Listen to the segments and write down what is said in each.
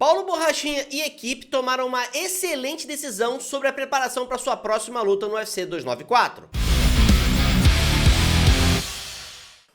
Paulo Borrachinha e equipe tomaram uma excelente decisão sobre a preparação para sua próxima luta no UFC 294.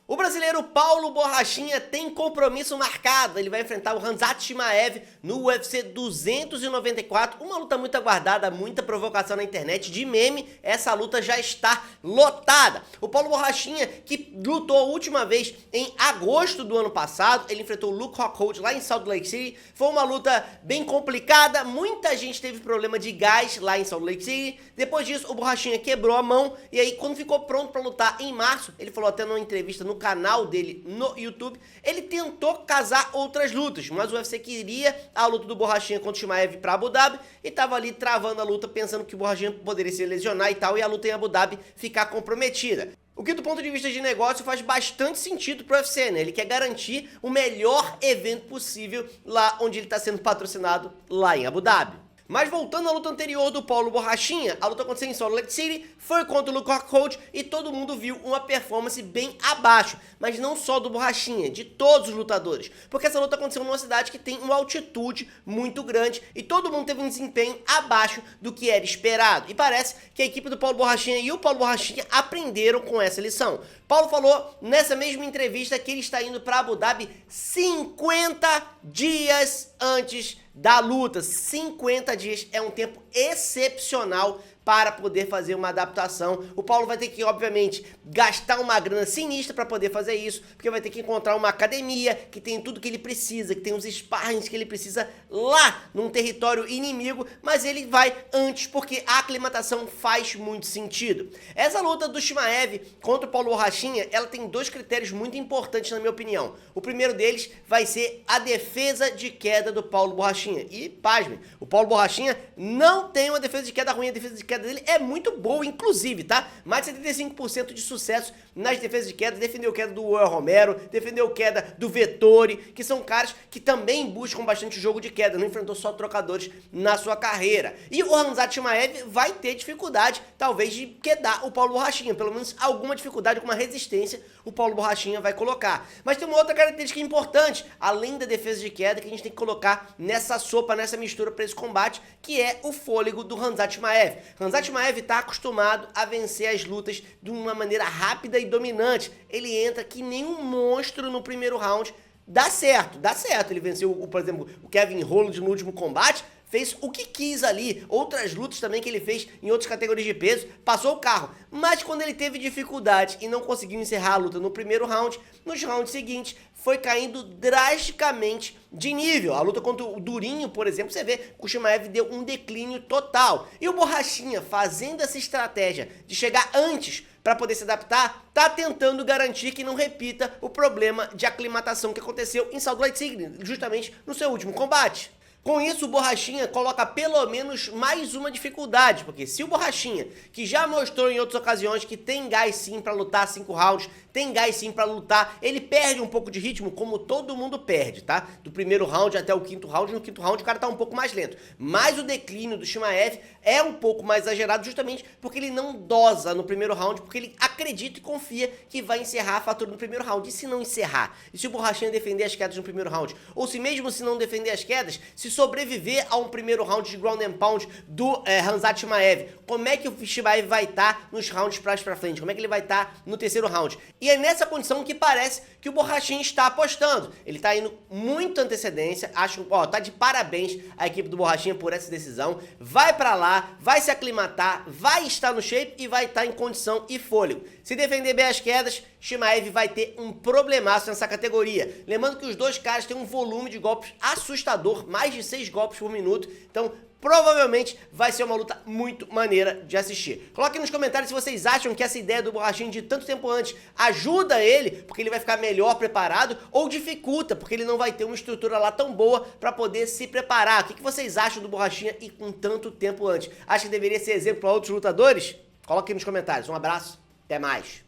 O brasileiro Paulo Borrachinha tem compromisso marcado, ele vai enfrentar o Khamzat Chimaev no UFC 294, uma luta muito aguardada, muita provocação na internet, de meme, essa luta já está lotada. O Paulo Borrachinha, que lutou a última vez em agosto do ano passado, ele enfrentou o Luke Rockhold lá em Salt Lake City, foi uma luta bem complicada, muita gente teve problema de gás lá em Salt Lake City. Depois disso o Borrachinha quebrou a mão, e aí quando ficou pronto para lutar em março, ele falou até numa entrevista no canal dele no YouTube, ele tentou casar outras lutas, mas o UFC queria a luta do Borrachinha contra o Chimaev para Abu Dhabi e tava ali travando a luta, pensando que o Borrachinha poderia se lesionar e tal, e a luta em Abu Dhabi ficar comprometida. O que do ponto de vista de negócio faz bastante sentido pro UFC, né? Ele quer garantir o melhor evento possível lá onde ele está sendo patrocinado, lá em Abu Dhabi. Mas voltando à luta anterior do Paulo Borrachinha, a luta aconteceu em Salt Lake City, foi contra o Luke Rockhold e todo mundo viu uma performance bem abaixo, mas não só do Borrachinha, de todos os lutadores, porque essa luta aconteceu numa cidade que tem uma altitude muito grande e todo mundo teve um desempenho abaixo do que era esperado, e parece que a equipe do Paulo Borrachinha e o Paulo Borrachinha aprenderam com essa lição. Paulo falou nessa mesma entrevista que ele está indo para Abu Dhabi 50 dias antes da luta. 50 dias é um tempo excepcional para poder fazer uma adaptação. O Paulo vai ter que, obviamente, gastar uma grana sinistra para poder fazer isso, porque vai ter que encontrar uma academia que tem tudo que ele precisa, que tem os sparrings que ele precisa lá num território inimigo, mas ele vai antes porque a aclimatação faz muito sentido. Essa luta do Chimaev contra o Paulo Borrachinha, ela tem dois critérios muito importantes na minha opinião. O primeiro deles vai ser a defesa de queda do Paulo Borrachinha. E, pasmem, o Paulo Borrachinha não tem uma defesa de queda ruim, a defesa de queda dele é muito boa, inclusive, tá? Mais de 75% de sucesso nas defesas de queda, defendeu queda do Yoel Romero, defendeu queda do Vettori, que são caras que também buscam bastante o jogo de queda, não enfrentou só trocadores na sua carreira. E o Khamzat Chimaev vai ter dificuldade, talvez, de quedar o Paulo Borrachinha, pelo menos alguma dificuldade, alguma resistência o Paulo Borrachinha vai colocar. Mas tem uma outra característica importante, além da defesa de queda, que a gente tem que colocar nessa sopa, nessa mistura para esse combate, que é o fôlego do Khamzat Chimaev. Khamzat Chimaev está acostumado a vencer as lutas de uma maneira rápida e dominante. Ele entra que nem um monstro no primeiro round. Dá certo. Ele venceu, por exemplo, o Kevin Holland no último combate, fez o que quis ali. Outras lutas também que ele fez em outras categorias de peso, passou o carro. Mas quando ele teve dificuldade e não conseguiu encerrar a luta no primeiro round, nos rounds seguintes foi caindo drasticamente de nível. A luta contra o Durinho, por exemplo, você vê que o Chimaev deu um declínio total. E o Borrachinha, fazendo essa estratégia de chegar antes para poder se adaptar, tá tentando garantir que não repita o problema de aclimatação que aconteceu em Salt Lake City, justamente no seu último combate. Com isso, o Borrachinha coloca pelo menos mais uma dificuldade, porque se o Borrachinha, que já mostrou em outras ocasiões que tem gás sim para lutar 5 rounds, tem gás sim para lutar, ele perde um pouco de ritmo, como todo mundo perde, tá? Do primeiro round até o quinto round, no quinto round o cara tá um pouco mais lento. Mas o declínio do Chimaev é um pouco mais exagerado, justamente porque ele não dosa no primeiro round, porque ele acredita e confia que vai encerrar a fatura no primeiro round. E se não encerrar? E se o Borrachinha defender as quedas no primeiro round? Ou se mesmo se não defender as quedas, se sobreviver a um primeiro round de ground and pound do Khamzat Chimaev, como é que o Chimaev vai estar nos rounds pra frente? Como é que ele vai estar no terceiro round? E é nessa condição que parece que o Borrachinha está apostando. Ele tá indo muito antecedência, acho, ó, tá de parabéns a equipe do Borrachinha por essa decisão. Vai pra lá, vai se aclimatar, vai estar no shape e vai estar em condição e fôlego. Se defender bem as quedas, Chimaev vai ter um problemaço nessa categoria. Lembrando que os dois caras têm um volume de golpes assustador, mais de 6 golpes por minuto, então provavelmente vai ser uma luta muito maneira de assistir. Coloquem nos comentários se vocês acham que essa ideia do Borrachinha de tanto tempo antes ajuda ele, porque ele vai ficar melhor preparado, ou dificulta, porque ele não vai ter uma estrutura lá tão boa para poder se preparar. O que vocês acham do Borrachinha e com tanto tempo antes? Acha que deveria ser exemplo para outros lutadores? Coloquem nos comentários. Um abraço, até mais.